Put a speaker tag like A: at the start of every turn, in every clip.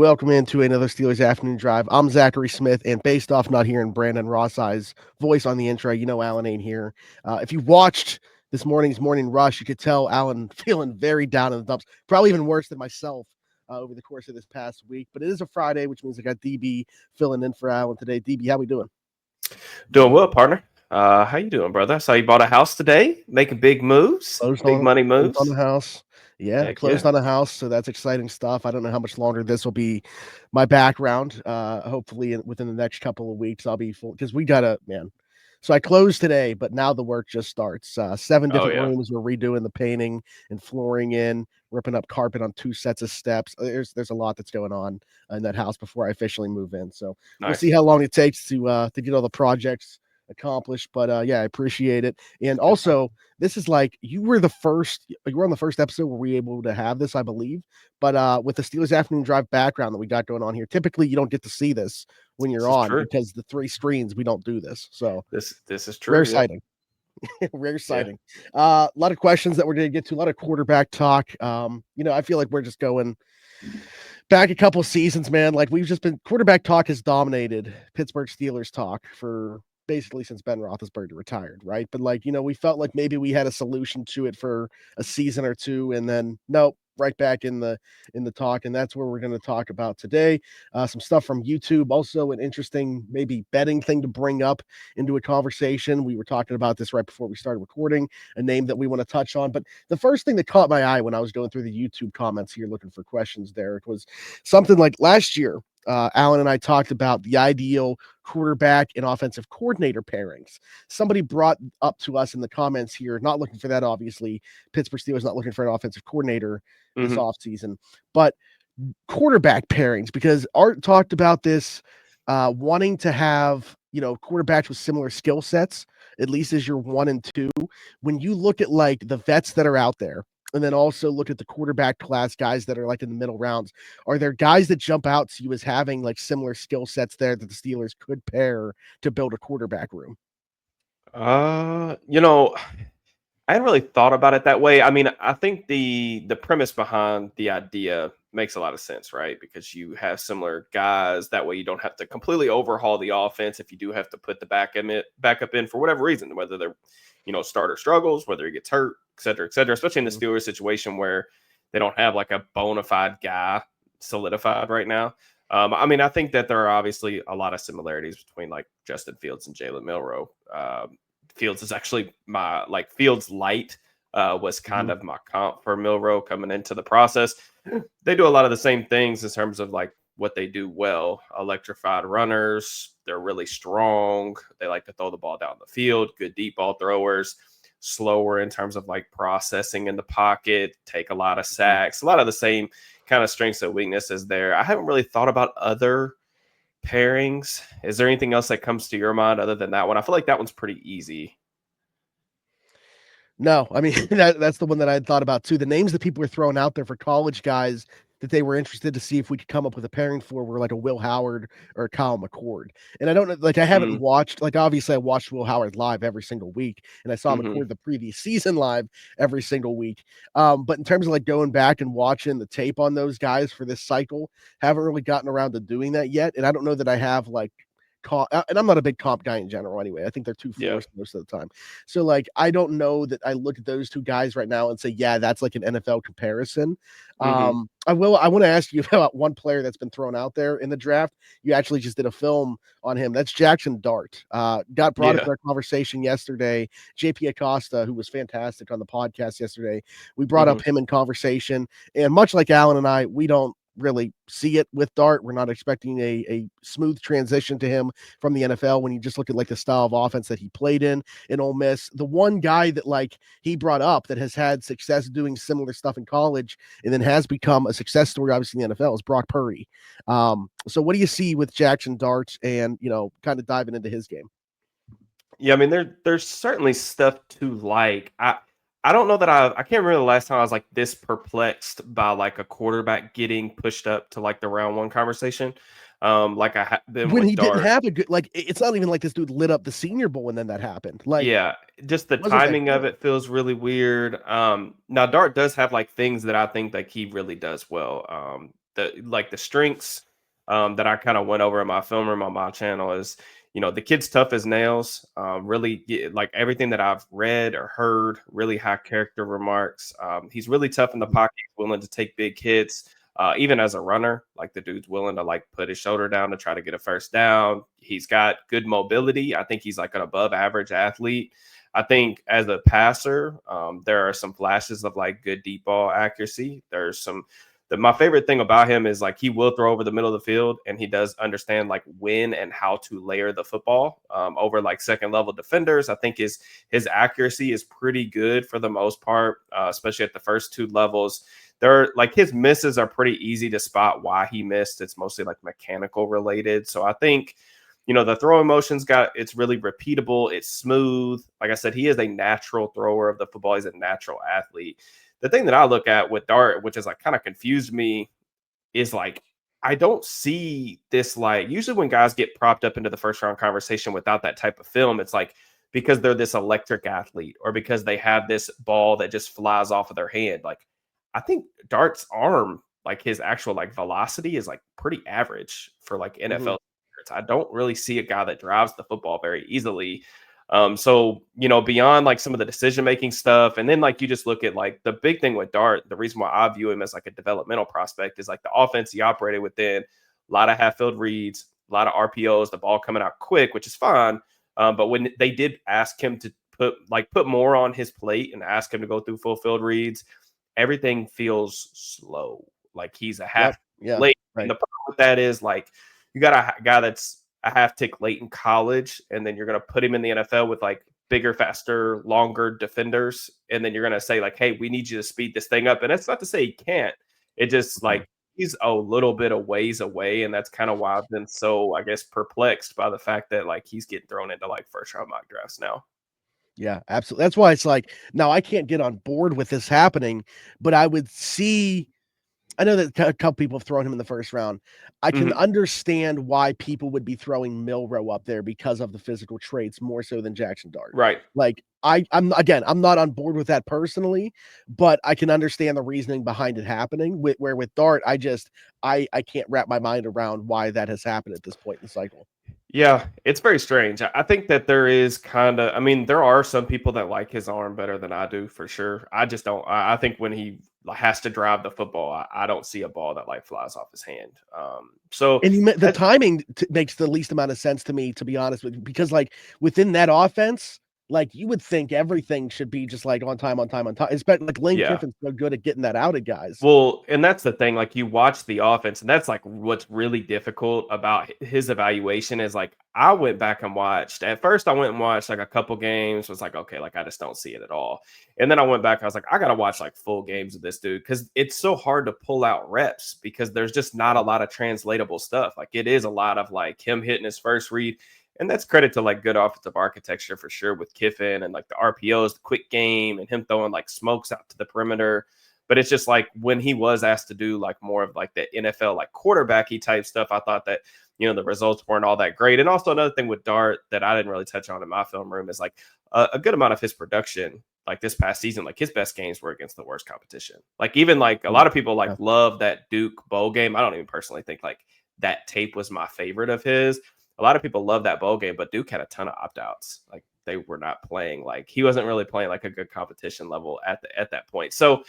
A: Welcome into another Steelers Afternoon Drive. I'm Zachary Smith, and based off not hearing Brandon Rossi's voice on the intro, you know Alan ain't here. If you watched this morning's Morning Rush, you could tell Alan feeling very down in the dumps, probably even worse than myself over the course of this past week. But it is a Friday, which means I got DB filling in for Alan today. DB, how we doing?
B: Doing well, partner. How you doing, brother? I saw you bought a house today, making big moves, big money
A: Closed on
B: moves.
A: the house. Yeah,
B: Heck
A: closed
B: yeah.
A: on a house, so that's exciting stuff. I don't know how much longer this will be my background. Hopefully within the next couple of weeks I'll be full because we gotta, man. So I closed today, but now the work just starts. 7
B: Oh
A: different
B: yeah.
A: rooms. We're redoing the painting and flooring in, ripping up carpet on 2 sets of steps. There's a lot that's going on in that house before I officially move in. So we'll see
B: Nice.
A: how long it takes to get all the projects accomplished. But yeah, I appreciate it. And
B: Good stuff.
A: also, this is like you were on the first episode where we were able to have this, I believe. But with the Steelers Afternoon Drive background that we got going on here, typically you don't get to see this when
B: This
A: you're
B: is
A: on
B: true.
A: because the 3 screens we don't do this. So
B: This is
A: rare
B: true. Yeah.
A: sighting. Rare
B: Yeah.
A: sighting. A lot of questions that we're going to get to, a lot of quarterback talk. I feel like we're just going back a couple seasons, man. Like we've just been quarterback talk has dominated Pittsburgh Steelers talk for basically since Ben Roethlisberger retired, right? But we felt like maybe we had a solution to it for a season or two, and then nope, right back in the talk, and that's where we're going to talk about today. Some stuff from YouTube, also an interesting maybe betting thing to bring up into a conversation. We were talking about this right before we started recording, a name that we want to touch on. But the first thing that caught my eye when I was going through the YouTube comments here looking for questions, Derrick, was something like last year. Alan and I talked about the ideal quarterback and offensive coordinator pairings. Somebody brought up to us in the comments here, not looking for that, obviously. Pittsburgh Steelers not looking for an offensive coordinator this
B: Hmm.
A: offseason, but quarterback pairings, because Art talked about this, wanting to have, quarterbacks with similar skill sets, at least as your 1 and 2. When you look at like the vets that are out there, and then also look at the quarterback class guys that are like in the middle rounds, are there guys that jump out to you as having like similar skill sets there that the Steelers could pair to build a quarterback room?
B: Uh, you know, I hadn't really thought about it that way. I mean, I think the premise behind the idea makes a lot of sense, right? Because you have similar guys. That way, you don't have to completely overhaul the offense if you do have to put the backup in for whatever reason, whether they're starter struggles, whether he gets hurt, et cetera, et cetera. Especially in the
A: Mhm.
B: Steelers situation where they don't have like a bona fide guy solidified right now. I mean, I think that there are obviously a lot of similarities between like Justin Fields and Jalen Milroe. Fields is actually my like Fields light was kind
A: Mhm.
B: of my comp for Milroe coming into the process. They do a lot of the same things in terms of like what they do well. Electrified runners, they're really strong. They like to throw the ball down the field, good deep ball throwers, slower in terms of like processing in the pocket, take a lot of
A: Mhm.
B: sacks, a lot of the same kind of strengths and weaknesses there. I haven't really thought about other pairings. Is there anything else that comes to your mind other than that one? I feel like that one's pretty easy.
A: No, I mean that's the one that I had thought about too. The names that people were throwing out there for college guys that they were interested to see if we could come up with a pairing for were like a Will Howard or a Kyle McCord. And I don't know, like I haven't
B: Mm,
A: watched, like obviously I watched Will Howard live every single week, and I saw
B: hmm.
A: McCord the previous season live every single week. But in terms of like going back and watching the tape on those guys for this cycle, haven't really gotten around to doing that yet. And I don't know that I have like and I'm not a big comp guy in general anyway. I think they're too
B: Yeah.
A: forced most of the time. So like I don't know that I look at those two guys right now and say, yeah, that's like an NFL comparison.
B: Hmm.
A: I want to ask you about one player that's been thrown out there in the draft. You actually just did a film on him. That's Jackson Dart. Got brought up
B: Yeah.
A: in our conversation yesterday. JP Acosta, who was fantastic on the podcast yesterday, we brought up
B: Hmm.
A: him in conversation. And much like Alan and I, we don't really see it with Dart. We're not expecting a smooth transition to him from the NFL when you just look at like the style of offense that he played in Ole Miss. The one guy that like he brought up that has had success doing similar stuff in college and then has become a success story obviously in the NFL is Brock Purdy. So what do you see with Jackson Dart and kind of diving into his game?
B: Yeah. I mean, there's certainly stuff to like. I don't know that I can't remember the last time I was like this perplexed by like a quarterback getting pushed up to like the round one conversation. Like I have been
A: When
B: with
A: he didn't
B: Dart.
A: have a good, like it's not even like this dude lit up the Senior Bowl and then that happened. Like
B: Yeah, just the
A: wasn't that
B: timing of
A: good?
B: it feels really weird. Now Dart does have like things that I think like he really does well. the strengths that I kind of went over in my film room on my channel is, the kid's tough as nails. Really, like everything that I've read or heard, really high character remarks. He's really tough in the pocket, willing to take big hits. Even as a runner, like the dude's willing to like put his shoulder down to try to get a first down. He's got good mobility. I think he's like an above average athlete. I think as a passer, there are some flashes of like good deep ball accuracy. There's some. My favorite thing about him is like he will throw over the middle of the field, and he does understand like when and how to layer the football over like second level defenders. I think his accuracy is pretty good for the most part, especially at the first two levels. Like his misses are pretty easy to spot why he missed. It's mostly like mechanical related. So I think, the throwing motion's it's really repeatable. It's smooth. Like I said, he is a natural thrower of the football. He's a natural athlete. The thing that I look at with Dart, which is like kind of confused me, is like, I don't see this, like, usually when guys get propped up into the first round conversation without that type of film, it's like because they're this electric athlete or because they have this ball that just flies off of their hand. Like, I think Dart's arm, like his actual like velocity is like pretty average for like NFL.
A: Mm-hmm.
B: I don't really see a guy that drives the football very easily. So, beyond like some of the decision-making stuff, and then like you just look at like the big thing with Dart, the reason why I view him as like a developmental prospect is like the offense he operated within, a lot of half-field reads, a lot of RPOs, the ball coming out quick, which is fine. But when they did ask him to put more on his plate and ask him to go through full field reads, everything feels slow. Like he's a half late. Right. And the problem with that is like you got a guy that's a half tick late in college, and then you're going to put him in the NFL with like bigger, faster, longer defenders. And then you're going to say like, hey, we need you to speed this thing up. And that's not to say he can't. It just like he's a little bit of ways away. And that's kind of why I've been so, I guess, perplexed by the fact that like he's getting thrown into like first round mock drafts now.
A: Yeah, absolutely. That's why it's like, now I can't get on board with this happening, but I would see, I know that a couple people have thrown him in the first round. I can understand why people would be throwing Milroe up there because of the physical traits more so than Jackson Dart.
B: Right.
A: Like I'm not on board with that personally, but I can understand the reasoning behind it happening. With Dart, I can't wrap my mind around why that has happened at this point in the cycle.
B: Yeah, it's very strange. I think that there is there are some people that like his arm better than I do, for sure. I just don't. I think when he has to drive the football, I don't see a ball that like flies off his hand.
A: And the timing makes the least amount of sense to me, to be honest with you, because like within that offense, like you would think everything should be just like on time. Especially like Lane Kiffin's so good at getting that out of guys.
B: Well, and that's the thing. Like you watch the offense, and that's like what's really difficult about his evaluation is like I went back and watched. At first, I went and watched like a couple games. Was like, okay, like I just don't see it at all. And then I went back. I was like, I gotta watch like full games of this dude because it's so hard to pull out reps because there's just not a lot of translatable stuff. Like it is a lot of like him hitting his first read. And that's credit to like good offensive architecture for sure with Kiffin and like the RPOs, the quick game, and him throwing like smokes out to the perimeter. But it's just like when he was asked to do like more of like the NFL like quarterbacky type stuff, I thought that, the results weren't all that great. And also another thing with Dart that I didn't really touch on in my film room is like a good amount of his production, like this past season, like his best games were against the worst competition. Like even like a lot of people like love that Duke bowl game. I don't even personally think like that tape was my favorite of his. A lot of people love that bowl game, but Duke had a ton of opt-outs. Like they were not playing, like he wasn't really playing like a good competition level at that point. So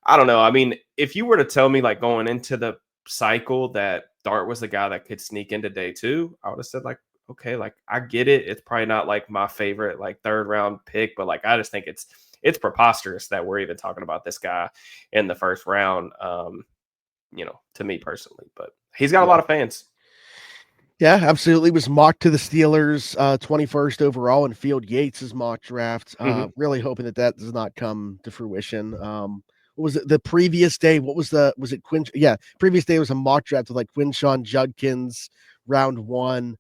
B: I don't know. I mean, if you were to tell me like going into the cycle that Dart was the guy that could sneak into day two, I would have said like, okay, like I get it. It's probably not like my favorite like third round pick, but like I just think it's preposterous that we're even talking about this guy in the first round. To me personally, but he's got a lot of fans.
A: Yeah, absolutely. Was mocked to the Steelers 21st overall in Field Yates' mock draft. Really hoping that does not come to fruition. What was it the previous day? Was it Quinn? Yeah, previous day was a mock draft with like Quinshawn Judkins, round 1.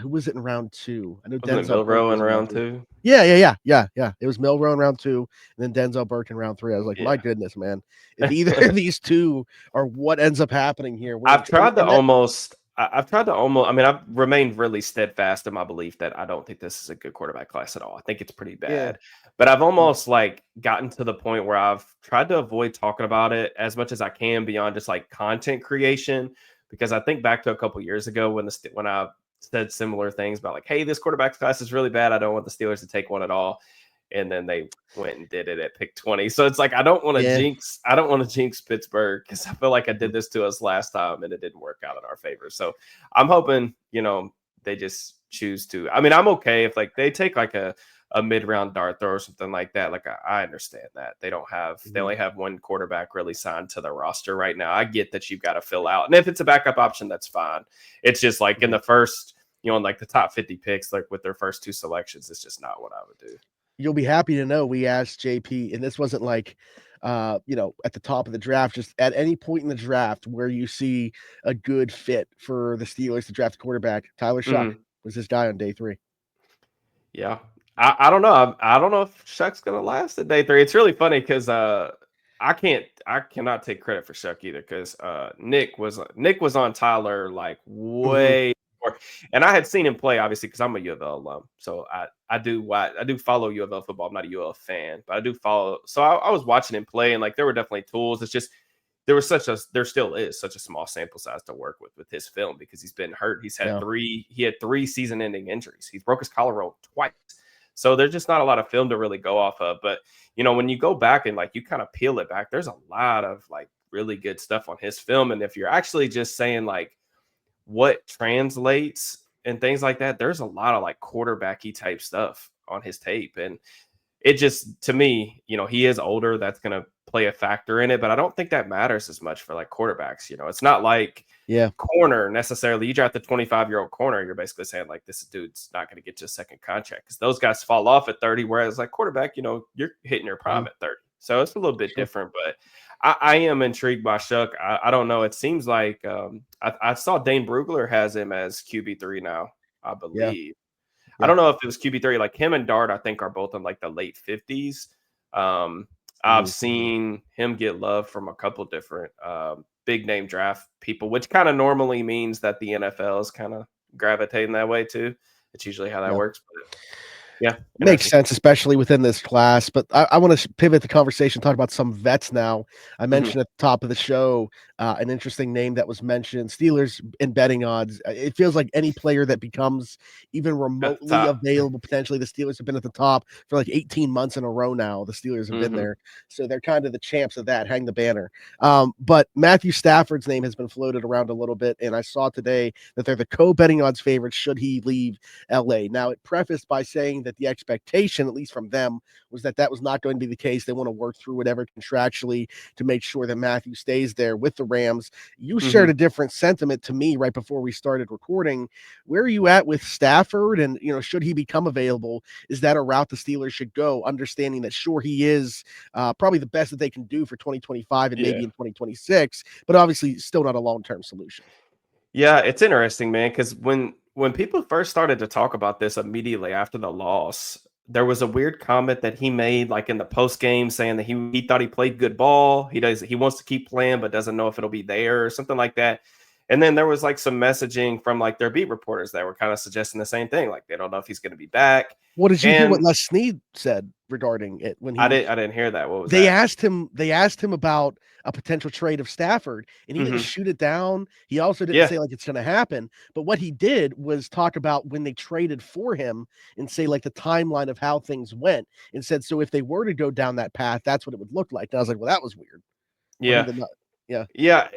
A: Who was it in round 2? I know
B: Denzel Milroe in round 2.
A: Yeah. It was Milroe in round 2, and then Denzel Burke in round 3. I was like, my goodness, man. If either of these two are what ends up happening here.
B: I've tried to I've tried to almost. I mean, I've remained really steadfast in my belief that I don't think this is a good quarterback class at all. I think it's pretty
A: Yeah.
B: bad. But I've almost like gotten to the point where I've tried to avoid talking about it as much as I can beyond just like content creation, because I think back to a couple years ago when I said similar things about like, hey, this quarterback class is really bad. I don't want the Steelers to take one at all. And then they went and did it at pick 20. So it's like I don't want to
A: Yeah.
B: jinx Pittsburgh, because I feel like I did
A: Mhm.
B: this to us last time and it didn't work out in our favor. So I'm hoping, they just choose to. I mean, I'm okay if like they take like a mid-round dart throw or something like that. Like I understand that. They
A: Mhm.
B: only have one quarterback really signed to the roster right now. I get that you've got to fill out. And if it's a backup option, that's fine. It's just like in
A: Mhm.
B: the first, in like the top 50 picks, like with their first two selections, it's just not what I would do.
A: You'll be happy to know we asked JP, and this wasn't like, at the top of the draft, just at any point in the draft where you see a good fit for the Steelers to draft a quarterback. Tyler Shuck
B: Mhm.
A: was this guy on day 3.
B: Yeah. I don't know. I don't know if Shuck's gonna last at day 3. It's really funny because I cannot take credit for Shuck either, because Nick was on Tyler like
A: Mhm.
B: way more. And I had seen him play, obviously, because I'm a U of L alum. So I do follow U of L football. I'm not a U of L fan, but I do follow. So I was watching him play, and like there were definitely tools. It's just there still is such a small sample size to work with his film, because he's been hurt.
A: Yeah.
B: He had 3 season-ending injuries. He broke his collarbone twice. So there's just not a lot of film to really go off of. But when you go back and like you kind of peel it back, there's a lot of like really good stuff on his film. And if you're actually just saying like what translates and things like that, there's a lot of like quarterbacky type stuff on his tape. And it just, to me, he is older. That's going to play a factor in it, but I don't think that matters as much for like quarterbacks. It's not like
A: Yeah.
B: corner necessarily. You draft the 25-year-old corner, you're basically saying like this dude's not going to get you a second contract, because those guys fall off at 30. Whereas like quarterback, you're hitting your prime
A: Mhm.
B: at 30. So it's a little bit
A: Sure.
B: different, but I am intrigued by Shuck. I don't know. It seems like I saw Dane Brugler has him as QB3 now, I
A: Yeah.
B: believe. I
A: Yeah.
B: don't know if it was QB3. Like him and Dart, I think, are both in like the late 50s. Um, I've
A: Mhm.
B: seen him get love from a couple different big name draft people, which kind of normally means that the NFL is kind of gravitating that way too. It's usually how that
A: Yeah.
B: works. But yeah,
A: Makes
B: interesting.
A: sense, especially within this class. But I want to pivot the conversation, talk about some vets now. I
B: Mhm.
A: mentioned at the top of the show an interesting name that was mentioned: Steelers in betting odds. It feels like any player that becomes even
B: At the
A: remotely
B: top.
A: available, potentially, the Steelers have been at the top for like 18 months in a row now. The Steelers have been
B: Hmm.
A: there, so they're kind of the champs of that. Hang the banner. But Matthew Stafford's name has been floated around a little bit, and I saw today that they're the co-betting odds favorites should he leave LA. Now, it prefaced by saying that the expectation, at least from them, was that that was not going to be the case. They want to work through whatever contractually to make sure that Matthew stays there with the Rams. You shared
B: Hmm.
A: a different sentiment to me right before we started recording. Where are you at with Stafford? And, should he become available, is that a route the Steelers should go, understanding that, sure, he is probably the best that they can do for 2025 and maybe
B: Yeah.
A: in 2026, but obviously still not a long-term solution.
B: Yeah, it's interesting, man, because when people first started to talk about this immediately after the loss, there was a weird comment that he made like in the post game saying that he thought he played good ball. He wants to keep playing, but doesn't know if it'll be there or something like that. And then there was like some messaging from like their beat reporters that were kind of suggesting the same thing, like they don't know if he's going to be back.
A: What did you hear what
B: And
A: Les Snead said regarding it when he
B: I didn't hear that. What was
A: they
B: that?
A: asked him they asked him about a potential trade of Stafford, and he didn't
B: Hmm.
A: shoot it down. He also didn't
B: Yeah,
A: say like it's going to happen, but what he did was talk about when they traded for him and say like the timeline of how things went, and said so if they were to go down that path, that's what it would look like. And I was like, well, that was weird for him
B: yeah.
A: to not. Yeah.
B: Yeah,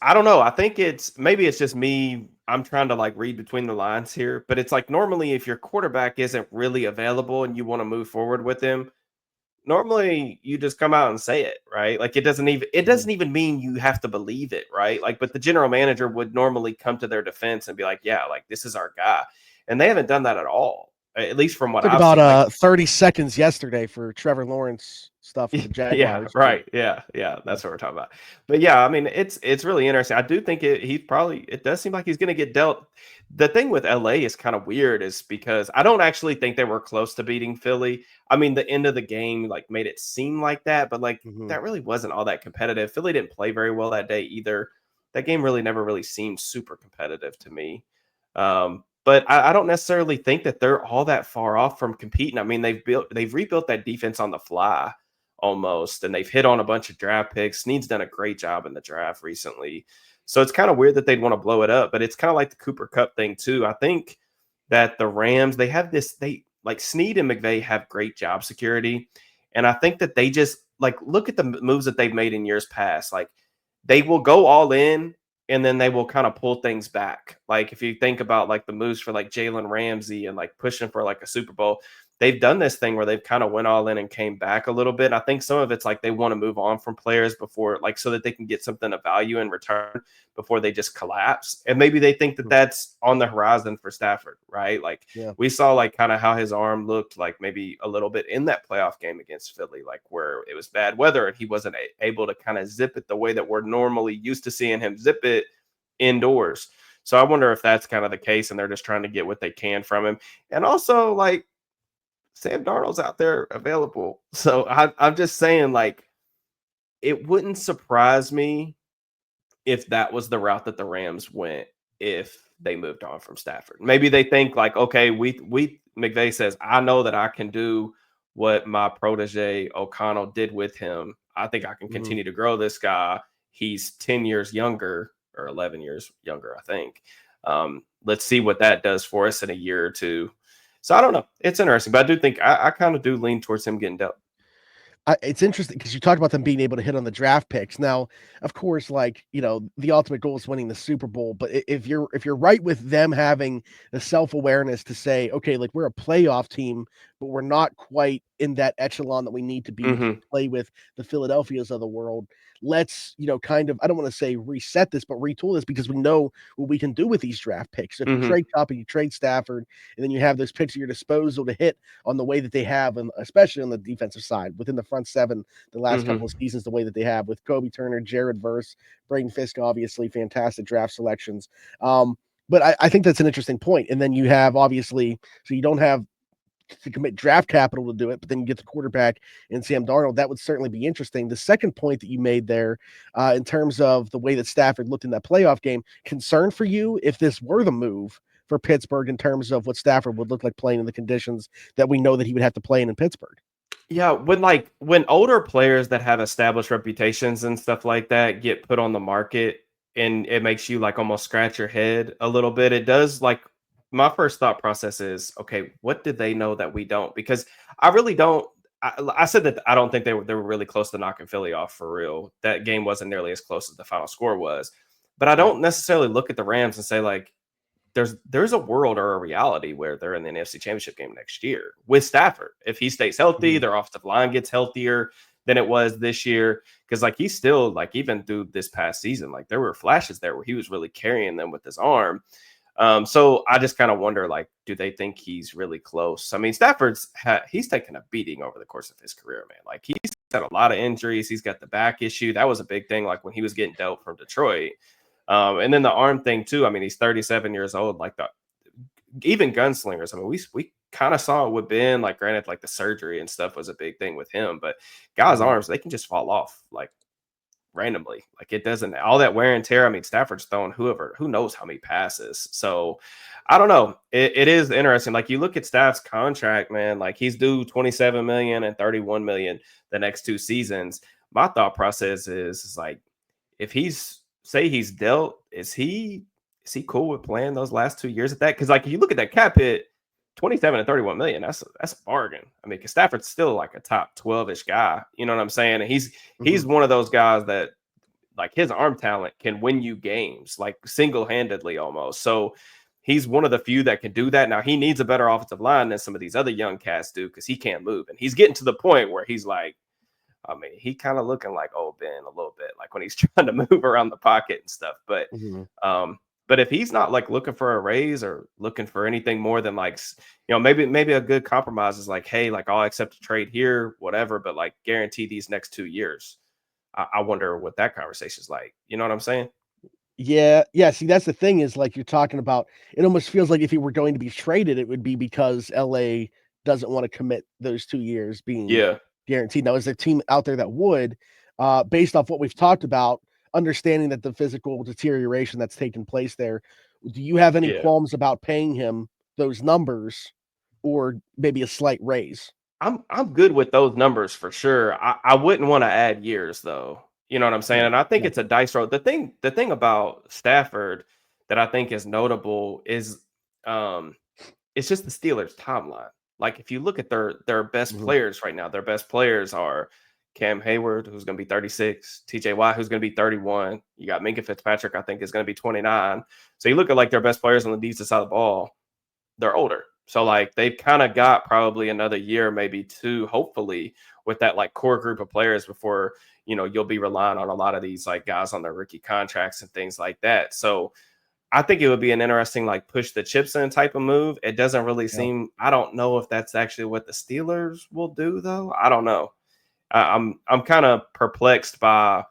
B: I don't know. I think maybe it's just me. I'm trying to like read between the lines here, but it's like normally if your quarterback isn't really available and you want to move forward with him, normally you just come out and say it, right? Like it
A: Mhm.
B: doesn't even mean you have to believe it, right? Like, but the general manager would normally come to their defense and be like, "Yeah, like this is our guy," and they haven't done that at all, at least from what
A: Took
B: I've
A: about
B: seen. Like,
A: 30 seconds yesterday for Trevor Lawrence stuff with the
B: yeah,
A: Jaguars.
B: right. Yeah,
A: Yeah.
B: that's what we're talking about. But yeah, I mean, it's really interesting. I do think it does seem like he's going to get dealt. The thing with LA is kind of weird, is because I don't actually think they were close to beating Philly. I mean, the end of the game like made it seem like that, but like
A: Mhm.
B: that really wasn't all that competitive. Philly didn't play very well that day either. that game really never really seemed super competitive to me. But I don't necessarily think that they're all that far off from competing. I mean, they've rebuilt that defense on the fly almost, and they've hit on a bunch of draft picks. Snead's done a great job in the draft recently. So it's kind of weird that they'd want to blow it up, but it's kind of like the Cooper Cup thing too. I think that the Rams, they have this, they like Snead and McVay have great job security. And I think that they just like look at the moves that they've made in years past. Like they will go all in and then they will kind of pull things back. Like if you think about like the moves for like Jalen Ramsey and like pushing for like a Super Bowl, they've done this thing where they've kind of went all in and came back a little bit. I think some of it's like they want to move on from players before, like so that they can get something of value in return before they just collapse. And maybe they think that that's on the horizon for Stafford, right? Like we saw like kind of how his arm looked like maybe a little bit in that playoff game against Philly, like where it was bad weather and he wasn't able to kind of zip it the way that we're normally used to seeing him zip it indoors. So I wonder if that's kind of the case and they're just trying to get what they can from him. And also like Sam Darnold's out there available. So I'm just saying like it wouldn't surprise me if that was the route that the Rams went if they moved on from Stafford. Maybe they think like, okay, we McVay says, I know that I can do what my protege O'Connell did with him. I think I can continue to grow this guy. He's 10 years younger or 11 years younger, I think. Let's see what that does for us in a year or two. So I don't know. It's interesting, but I do think I kind of do lean towards him getting dealt.
A: It's interesting because you talked about them being able to hit on the draft picks. Now, of course, like the ultimate goal is winning the Super Bowl. But if you're right with them having the self-awareness to say, okay, like we're a playoff team, but we're not quite in that echelon that we need to be to play with the Philadelphias of the world. Let's kind of, I don't want to say reset this, but retool this because we know what we can do with these draft picks. So if you trade Cup and you trade Stafford, and then you have those picks at your disposal to hit on the way that they have, and especially on the defensive side within the front seven the last couple of seasons, the way that they have with Kobe Turner, Jared Verse, Braden Fisk, obviously fantastic draft selections. But I think that's an interesting point. And then you have obviously, so you don't have to commit draft capital to do it, but then you get the quarterback in Sam Darnold. That would certainly be interesting. The second point that you made there, in terms of the way that Stafford looked in that playoff game, concern for you if this were the move for Pittsburgh in terms of what Stafford would look like playing in the conditions that we know that he would have to play in Pittsburgh.
B: Yeah, when older players that have established reputations and stuff like that get put on the market and it makes you like almost scratch your head a little bit, it does like my first thought process is, okay, what did they know that we don't? Because I really don't. I said that I don't think they were really close to knocking Philly off for real. That game wasn't nearly as close as the final score was. But I don't necessarily look at the Rams and say like, there's a world or a reality where they're in the NFC Championship game next year with Stafford. If he stays healthy, their offensive line gets healthier than it was this year. Because like he's still like even through this past season, like there were flashes there where he was really carrying them with his arm. So I just kind of wonder, like, do they think he's really close? I mean, he's taken a beating over the course of his career, man. Like he's had a lot of injuries. He's got the back issue. That was a big thing. Like when he was getting dealt from Detroit. And then the arm thing too. I mean, he's 37 years old. Like even gunslingers. I mean, we kind of saw it with Ben. Like, granted, like the surgery and stuff was a big thing with him, but guys' arms, they can just fall off like randomly. Like it doesn't all that wear and tear. I mean, Stafford's throwing who knows how many passes. So I don't know. It is interesting. Like you look at Staff's contract, man. Like he's due 27 million and 31 million the next 2 seasons. My thought process is like if he's dealt, is he cool with playing those last 2 years at that? Because like if you look at that cap hit, 27 and 31 million, that's a bargain. I mean, because Stafford's still like a top 12-ish guy. You know what I'm saying? And he's one of those guys that like his arm talent can win you games like single-handedly almost. So he's one of the few that can do that. Now he needs a better offensive line than some of these other young cats do because he can't move. And he's getting to the point where he's like, I mean, he kind of looking like old Ben a little bit, like when he's trying to move around the pocket and stuff. But if he's not like looking for a raise or looking for anything more than like, maybe a good compromise is like, hey, like I'll accept a trade here, whatever, but like guarantee these next 2 years. I wonder what that conversation is like. You know what I'm saying?
A: Yeah. See, that's the thing is like you're talking about. It almost feels like if he were going to be traded, it would be because LA doesn't want to commit those 2 years being guaranteed. Now, is there a team out there that would, based off what we've talked about, understanding that the physical deterioration that's taken place there, do you have any
B: Yeah.
A: qualms about paying him those numbers or maybe a slight raise?
B: I'm good with those numbers for sure. I wouldn't want to add years though. You know what I'm saying?
A: Right.
B: And I think
A: Yeah.
B: it's a dice roll. The thing about Stafford that I think is notable is um it's just the Steelers timeline. Like if you look at their best
A: Mhm.
B: players right now, their best players are Cam Hayward, who's going to be 36, TJ Watt, who's going to be 31. You got Minka Fitzpatrick, I think, is going to be 29. So you look at like their best players on the defensive side of the ball, they're older. So like they've kind of got probably another year, maybe two, hopefully, with that like core group of players before you'll be relying on a lot of these like guys on their rookie contracts and things like that. So I think it would be an interesting like push the chips in type of move. It doesn't really
A: Yeah.
B: seem. I don't know if that's actually what the Steelers will do though. I don't know. I'm kind of perplexed by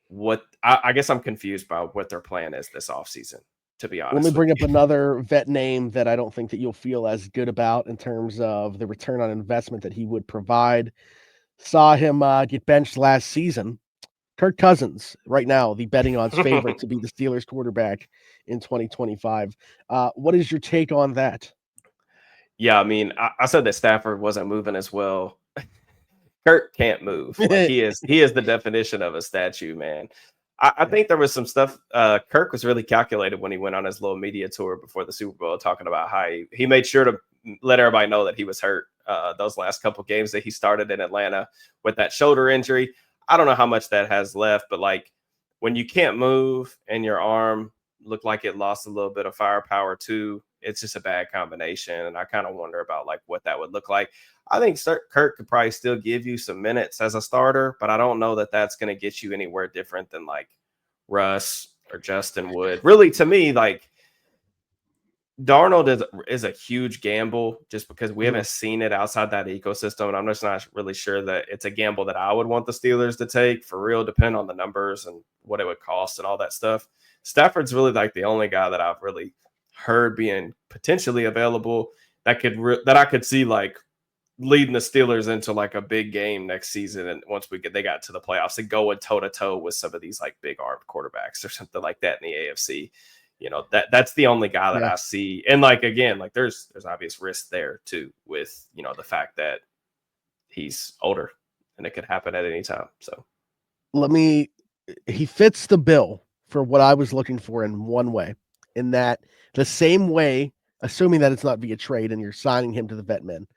B: what I guess I'm confused by what their plan is this offseason, to be
A: Let me
B: honest with
A: bring up
B: you.
A: another vet name that I don't think that you'll feel as good about in terms of the return on investment that he would provide. Saw him get benched last season. Kirk Cousins, right now, the betting odds favorite to be the Steelers quarterback in 2025. What is your take on that?
B: Yeah, I mean, I said that Stafford wasn't moving as well. Kirk can't move. Like he is the definition of a statue, man. I
A: Yeah.
B: think there was some stuff. Kirk was really calculated when he went on his little media tour before the Super Bowl, talking about how he made sure to let everybody know that he was hurt those last couple games that he started in Atlanta with that shoulder injury. I don't know how much that has left, but like when you can't move and your arm looked like it lost a little bit of firepower too, it's just a bad combination. And I kind of wonder about like what that would look like. I think Kirk could probably still give you some minutes as a starter, but I don't know that that's going to get you anywhere different than like Russ or Justin would. Really, to me, like Darnold is a huge gamble just because we
A: Mhm.
B: haven't seen it outside that ecosystem. And I'm just not really sure that it's a gamble that I would want the Steelers to take for real, depend on the numbers and what it would cost and all that stuff. Stafford's really like the only guy that I've really heard being potentially available that I could see like leading the Steelers into like a big game next season. And once they got to the playoffs and going toe to toe with some of these like big armed quarterbacks or something like that in the AFC. That's the only guy that
A: Yeah.
B: I see. And like, again, like there's obvious risk there too with, the fact that he's older and it could happen at any time. So
A: He fits the bill for what I was looking for in one way, in that the same way, assuming that it's not via trade and you're signing him to the vet min,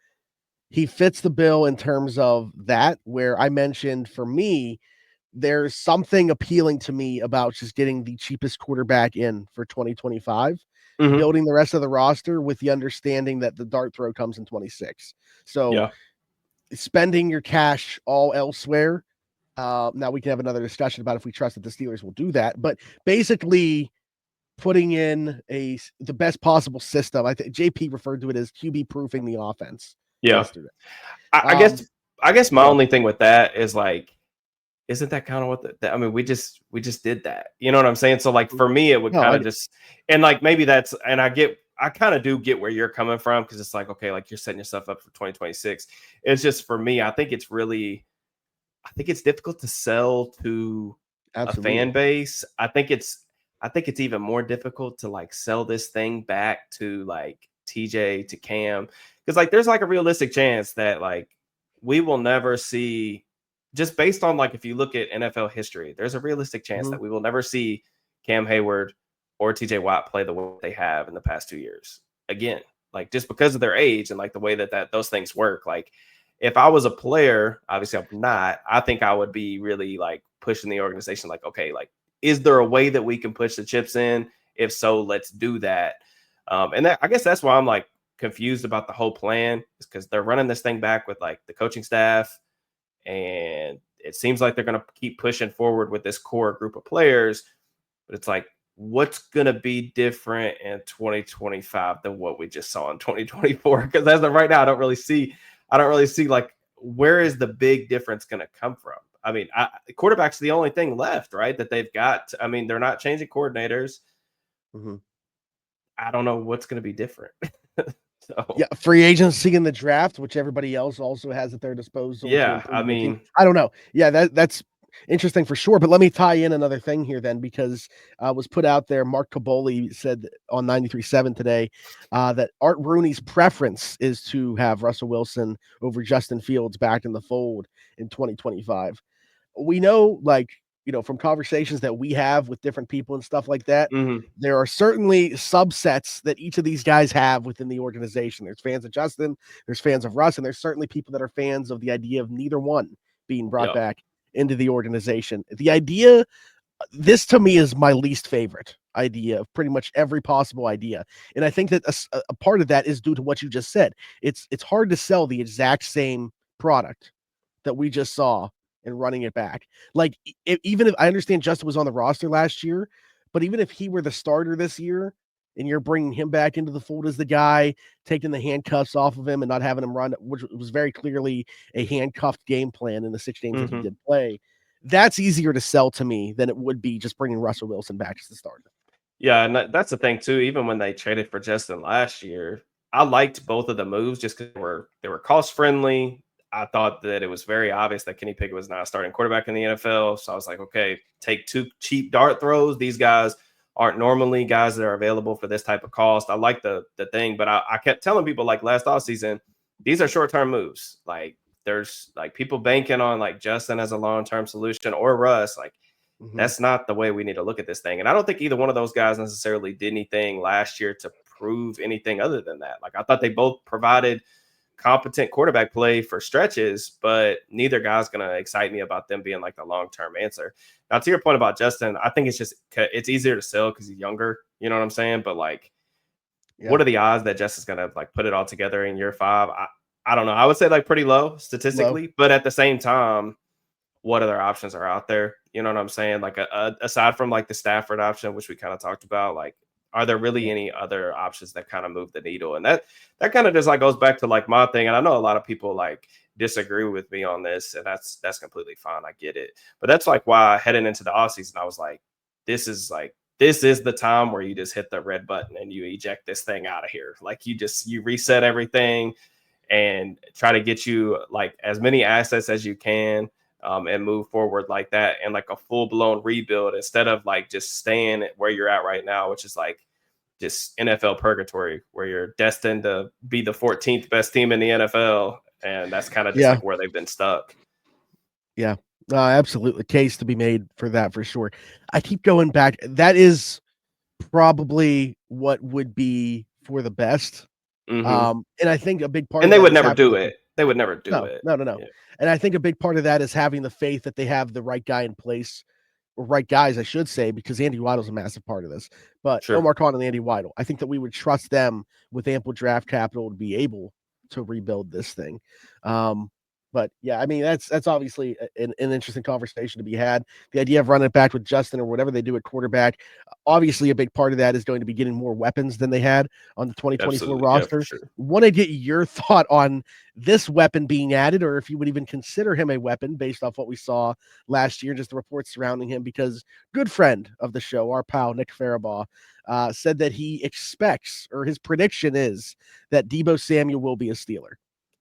A: he fits the bill in terms of that, where I mentioned for me, there's something appealing to me about just getting the cheapest quarterback in for 2025,
B: mhm.
A: building the rest of the roster with the understanding that the dart throw comes in 26. So
B: Yeah.
A: spending your cash all elsewhere. Now we can have another discussion about if we trust that the Steelers will do that, but basically putting in the best possible system. I think JP referred to it as QB proofing the offense
B: Yeah.
A: yesterday.
B: I, I
A: Um,
B: guess, I guess my
A: Go ahead.
B: only thing with that is like, isn't that kind of what I mean, we just did that. You know what I'm saying? So like for me, it would
A: No,
B: kind
A: I
B: of just and like maybe that's and I kind of do get where you're coming from because it's like, okay, like you're setting yourself up for 2026. It's just for me, I think it's difficult to sell to a fan
A: absolutely.
B: base. I think it's even more difficult to like sell this thing back to like TJ to Cam because like there's like a realistic chance that like we will never see just based on like if you look at NFL history, there's a realistic chance
A: Mhm.
B: that we will never see Cam Hayward or TJ Watt play the way they have in the past 2 years again. Like just because of their age and like the way that those things work. Like if I was a player, obviously I'm not, I think I would be really like pushing the organization like, okay, like, is there a way that we can push the chips in? If so, let's do that. I guess that's why I'm like confused about the whole plan is because they're running this thing back with like the coaching staff and it seems like they're going to keep pushing forward with this core group of players. But it's like, what's going to be different in 2025 than what we just saw in 2024? Because as of right now, I don't really see like where is the big difference going to come from? I mean, quarterback's the only thing left, right? That they've got. I mean, they're not changing coordinators.
A: Mhm.
B: I don't know what's going to be different.
A: Yeah,
B: So,
A: free agency in the draft, which everybody else also has at their disposal to
B: yeah, I
A: improve their team.
B: mean,
A: I don't know. Yeah, that's interesting for sure. But let me tie in another thing here then, because was put out there. Mark Caboli said on 93.7 today that Art Rooney's preference is to have Russell Wilson over Justin Fields back in the fold in 2025. We know, like, from conversations that we have with different people and stuff like that, there are certainly subsets that each of these guys have within the organization. There's fans of Justin, there's fans of Russ, and there's certainly people that are fans of the idea of neither one being brought back into the organization. The idea, this to me is my least favorite idea of pretty much every possible idea. And I think that a part of that is due to what you just said. It's hard to sell the exact same product that we just saw and running it back. Like, even if I understand Justin was on the roster last year, but even if he were the starter this year and you're bringing him back into the fold as the guy, taking the handcuffs off of him and not having him run, which was very clearly a handcuffed game plan in the 6 games that he did play, that's easier to sell to me than it would be just bringing Russell Wilson back as the starter.
B: Yeah, and that's the thing too. Even when they traded for Justin last year, I liked both of the moves just because they were cost friendly. I thought that it was very obvious that Kenny Pickett was not a starting quarterback in the NFL. So I was like, okay, take 2 cheap dart throws. These guys aren't normally guys that are available for this type of cost. I like the thing, but I kept telling people, like, last offseason, these are short-term moves. Like, there's like people banking on like Justin as a long-term solution or Russ. Like, that's not the way we need to look at this thing. And I don't think either one of those guys necessarily did anything last year to prove anything other than that. Like, I thought they both provided competent quarterback play for stretches, but neither guy's going to excite me about them being like the long-term answer. Now, to your point about Justin, I think it's easier to sell because he's younger. You know what I'm saying? But like, what are the odds that Justin's going to like put it all together in year 5? I don't know. I would say like pretty low statistically, but at the same time, what other options are out there? You know what I'm saying? Like, aside from like the Stafford option, which we kind of talked about, like, are there really any other options that kind of move the needle? And that kind of just like goes back to like my thing. And I know a lot of people like disagree with me on this, and that's completely fine. I get it. But that's like why heading into the offseason, I was like, this is the time where you just hit the red button and you eject this thing out of here. Like, you reset everything and try to get you like as many assets as you can. And move forward like that and like a full-blown rebuild instead of like just staying where you're at right now, which is like just NFL purgatory where you're destined to be the 14th best team in the NFL. And that's kind of just like where they've been stuck.
A: Yeah, absolutely. Case to be made for that for sure. I keep going back. That is probably what would be for the best. And I think a big part
B: and
A: of
B: they
A: that
B: would
A: is
B: never do it. They would never do it.
A: No. Yeah. And I think a big part of that is having the faith that they have the right guy in place, or right guys, I should say, because Andy Weidle's a massive part of this. But Omar Khan and Andy Weidle, I think that we would trust them with ample draft capital to be able to rebuild this thing. But yeah, I mean, that's obviously an interesting conversation to be had. The idea of running it back with Justin or whatever they do at quarterback, obviously a big part of that is going to be getting more weapons than they had on the 2024 roster.
B: Yeah, sure.
A: Want to get your thought on this weapon being added, or if you would even consider him a weapon based off what we saw last year, just the reports surrounding him, because good friend of the show, our pal Nick Farabaugh, said that he expects, or his prediction is, that Deebo Samuel will be a Steeler.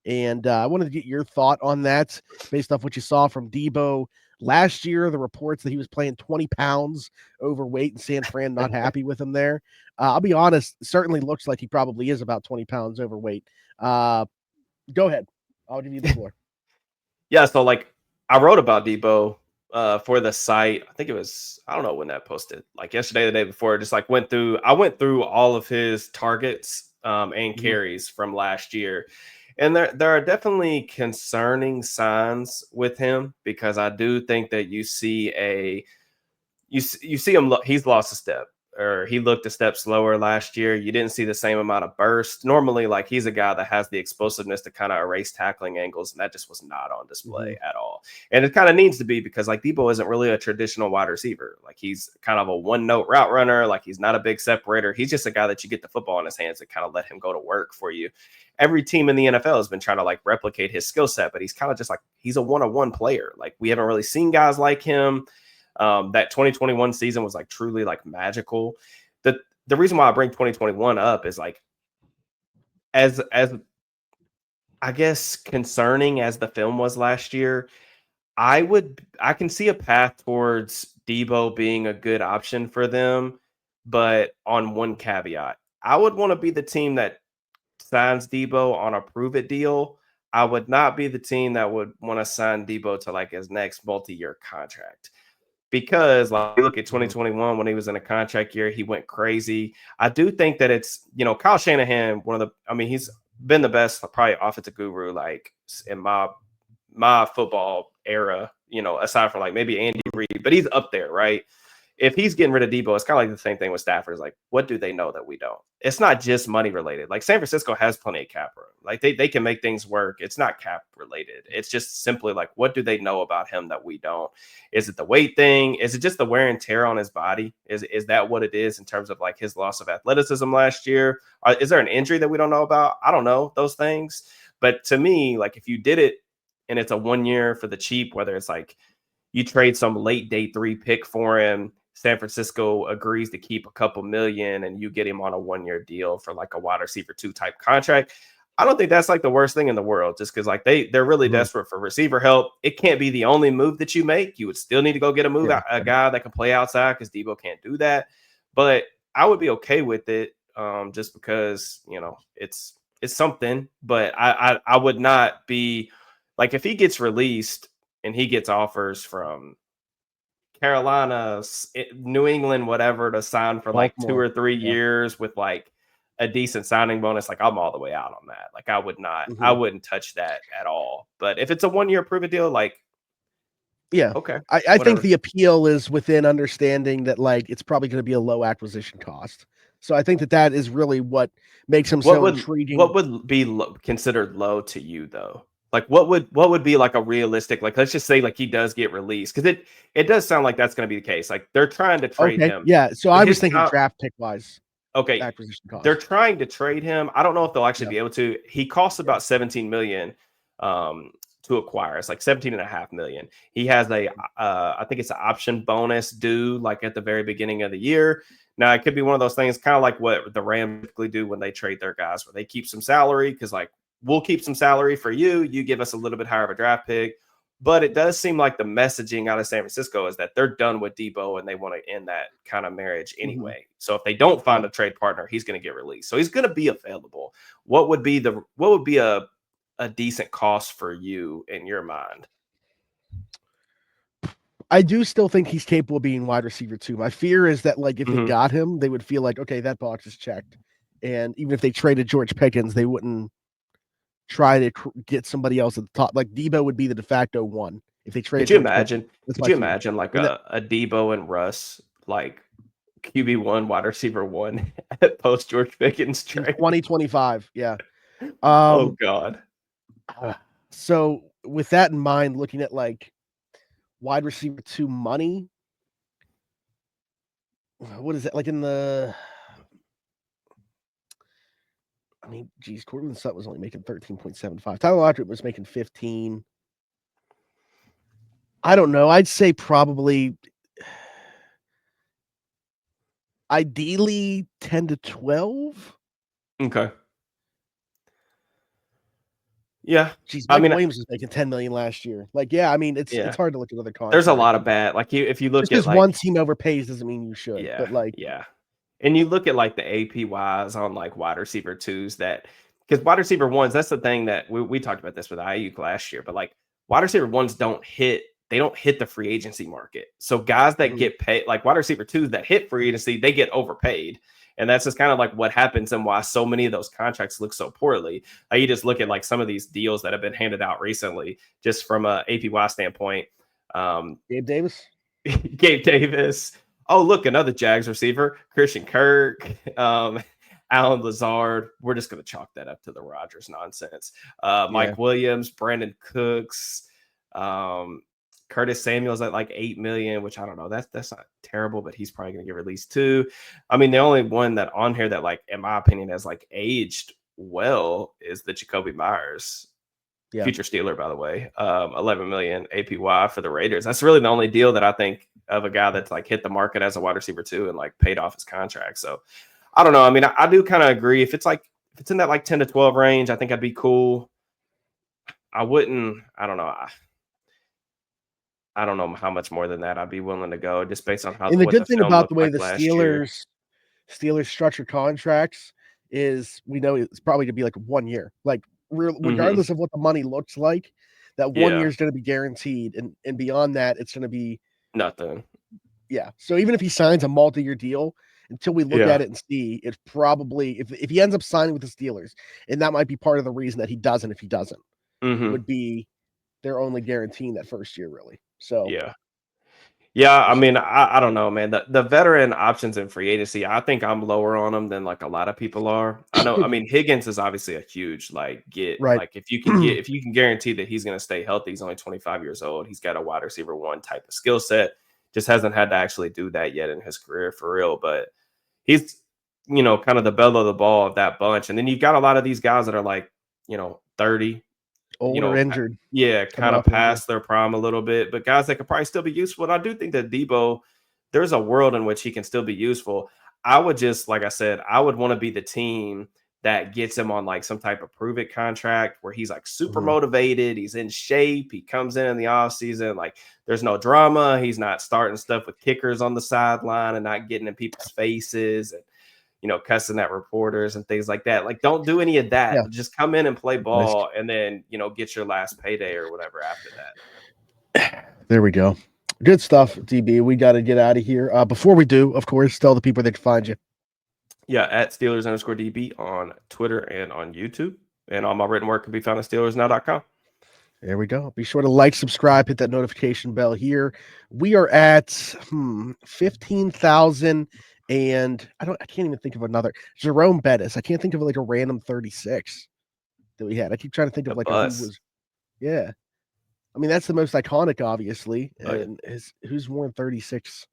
A: And I wanted to get your thought on that based off what you saw from Deebo last year, the reports that he was playing 20 pounds overweight and San Fran not happy with him there. I'll be honest, certainly looks like he probably is about 20 pounds overweight. Go ahead. I'll give you the floor.
B: Yeah, so like I wrote about Deebo for the site. I think it was, I don't know when that posted, like yesterday, the day before. Just like I went through all of his targets and carries from last year. And there are definitely concerning signs with him, because I do think that you see him, he's lost a step, or he looked a step slower last year. You didn't see the same amount of burst. Normally, like, he's a guy that has the explosiveness to kind of erase tackling angles, and that just was not on display at all. And it kind of needs to be, because like Deebo isn't really a traditional wide receiver. Like, he's kind of a one-note route runner. Like, he's not a big separator. He's just a guy that you get the football in his hands and kind of let him go to work for you. Every team in the NFL has been trying to like replicate his skill set, but he's kind of just like, he's a one-on-one player. Like, we haven't really seen guys like him. That 2021 season was like truly like magical. The reason why I bring 2021 up is like, as I guess concerning as the film was last year, I can see a path towards Debo being a good option for them, but on one caveat. I would want to be the team that signs Debo on a prove it deal. I would not be the team that would want to sign Debo to like his next multi-year contract. Because like look at 2021 when he was in a contract year, he went crazy. I do think that it's, Kyle Shanahan, he's been the best probably offensive guru like in my football era, aside from like maybe Andy Reid, but he's up there, right? If he's getting rid of Deebo, it's kind of like the same thing with Stafford. It's like, what do they know that we don't? It's not just money related. Like San Francisco has plenty of cap room. Like they can make things work. It's not cap related. It's just simply like, what do they know about him that we don't? Is it the weight thing? Is it just the wear and tear on his body? Is that what it is in terms of like his loss of athleticism last year? Is there an injury that we don't know about? I don't know those things. But to me, like if you did it and it's a 1 year for the cheap, whether it's like you trade some late day 3 pick for him, San Francisco agrees to keep a couple million and you get him on a 1 year deal for like a wide receiver 2 type contract. I don't think that's like the worst thing in the world, just because like they're really desperate for receiver help. It can't be the only move that you make. You would still need to go get a guy that can play outside because Debo can't do that. But I would be okay with it just because, it's something. But I would not be like if he gets released and he gets offers from Carolina, New England, whatever, to sign for like 2 or 3 years with like a decent signing bonus, like I'm all the way out on that. Like I wouldn't touch that at all. But if it's a 1 year prove it deal, like,
A: yeah,
B: okay.
A: I think the appeal is within understanding that like it's probably going to be a low acquisition cost. So I think that is really what makes him so intriguing.
B: What would be considered low to you though? Like what would be like a realistic, like let's just say like he does get released, because it does sound like that's going to be the case. Like they're trying to trade him.
A: Yeah, so I was thinking draft pick wise.
B: Okay,
A: acquisition cost.
B: They're trying to trade him. I don't know if they'll actually be able to. He costs about 17 million to acquire. It's like 17.5 million. He has I think it's an option bonus due like at the very beginning of the year. Now it could be one of those things, kind of like what the Rams typically do when they trade their guys, where they keep some salary because like we'll keep some salary for you. You give us a little bit higher of a draft pick. But it does seem like the messaging out of San Francisco is that they're done with Debo and they want to end that kind of marriage anyway. So if they don't find a trade partner, he's going to get released. So he's going to be available. What would be a decent cost for you in your mind?
A: I do still think he's capable of being wide receiver 2. My fear is that like if they got him, they would feel like, okay, that box is checked. And even if they traded George Pickens, they wouldn't try to get somebody else at the top. Like Debo would be the de facto 1 if they traded.
B: Could you imagine like a Debo and Russ like QB1 wide receiver 1 post George Pickens trade
A: 2025? Yeah.
B: Oh God.
A: So with that in mind, looking at like wide receiver 2 money, what is it like in the? I mean, geez, Courtland Sutton was only making 13.75. Tyler Lockett was making 15. I don't know. I'd say probably ideally 10 to 12.
B: Okay. Yeah.
A: Jeez, Mike Williams was making 10 million last year. Like, yeah, I mean, it's hard to look at other contracts.
B: There's a lot of bad. Like if you look
A: just
B: at like
A: one team overpays doesn't mean you should.
B: Yeah.
A: But like
B: And you look at like the APYs on like wide receiver 2s because wide receiver 1s, that's the thing that we talked about this with Ayuk last year, but like wide receiver 1s don't hit the free agency market. So guys that get paid, like wide receiver 2s that hit free agency, they get overpaid. And that's just kind of like what happens and why so many of those contracts look so poorly. You just look at like some of these deals that have been handed out recently, just from a APY standpoint.
A: Gabe
B: Davis. Oh, look, another Jags receiver, Christian Kirk, Alan Lazard. We're just going to chalk that up to the Rodgers nonsense. Mike Williams, Brandon Cooks, Curtis Samuel's at like 8 million, which I don't know. That's not terrible, but he's probably going to get released too. I mean, the only one that on here that, like, in my opinion, has like aged well is the Jacoby Myers. Future Steeler, by the way, 11 million APY for the Raiders. That's really the only deal that I think of a guy that's like hit the market as a wide receiver 2 and like paid off his contract. So I don't know. I mean, I do kind of agree. If it's in that like 10 to 12 range, I think I'd be cool. I don't know. I don't know how much more than that I'd be willing to go just based on
A: And the
B: what the
A: good thing
B: film
A: about the
B: looked
A: way
B: like
A: the
B: last year.
A: Steelers structure contracts is we know it's probably gonna be like 1 year. Like,
B: Mhm.
A: regardless of what the money looks like, that 1 year
B: Yeah.
A: is gonna be guaranteed, and beyond that, it's gonna be
B: Nothing.
A: yeah. So even if he signs a multi-year deal, until we look
B: Yeah.
A: at it and see, it's probably if he ends up signing with the Steelers, and that might be part of the reason that he doesn't if he doesn't,
B: Mhm.
A: would be they're only guaranteeing that first year really. So
B: Yeah. Yeah, I
A: we'll see.
B: mean, I don't know, man. The veteran options in free agency, I think I'm lower on them than like a lot of people are. I mean, Higgins is obviously a huge like get.
A: Right.
B: Like if you can guarantee that he's gonna stay healthy, he's only 25 years old. He's got a wide receiver one type of skill set. Just hasn't had to actually do that yet in his career for real. But he's kind of the belle of the ball of that bunch. And then you've got a lot of these guys that are like, 30, you
A: Older
B: know,
A: injured,
B: yeah,
A: coming
B: kind of
A: off injury.
B: past their prime a little bit, but guys that could probably still be useful. And I do think that Debo, there's a world in which he can still be useful. I would just, like I said, I would want to be the team that gets him on like some type of prove it contract where he's like super
A: Mhm.
B: motivated, he's in shape, he comes in the off season, like there's no drama, he's not starting stuff with kickers on the sideline and not getting in people's faces and cussing at reporters and things like that. Like, don't do any of
A: Yeah.
B: that. Just come in and play
A: Nice.
B: ball and then, get your last payday or whatever after that.
A: There we go. Good stuff, DB. We got to get out of here. Before we do, of course, tell the people they can find you.
B: Yeah, at Steelers_DB on Twitter and on YouTube. And all my written work can be found at SteelersNow.com.
A: There we go. Be sure to like, subscribe, hit that notification bell here. We are at 15,000 and I can't even think of another. Jerome Bettis. I can't think of like a random 36 that we had. I keep trying to think
B: The
A: of like a who
B: bus.
A: was yeah. I mean, that's the most iconic, obviously.
B: Oh, yeah.
A: And who's worn 36?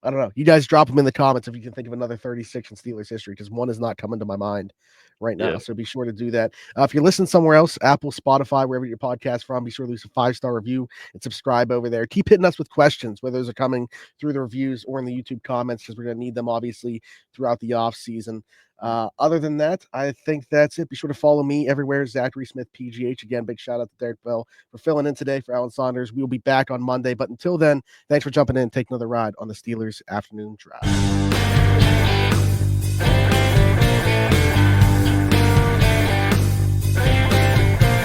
A: I don't know. You guys drop them in the comments if you can think of another 36 in Steelers history, because one is not coming to my mind right now.
B: Yeah.
A: So be sure to do that. If you're listening somewhere else, Apple, Spotify, wherever your podcast from, be sure to leave a 5-star review and subscribe over there. Keep hitting us with questions, whether those are coming through the reviews or in the YouTube comments, because we're going to need them obviously throughout the off season. Other than that, I think that's it. Be sure to follow me everywhere, Zachary Smith PGH. Again, big shout out to Derrick Bell for filling in today for Alan Saunders. We will be back on Monday, but until then, thanks for jumping in and taking another ride on the Steelers afternoon drive.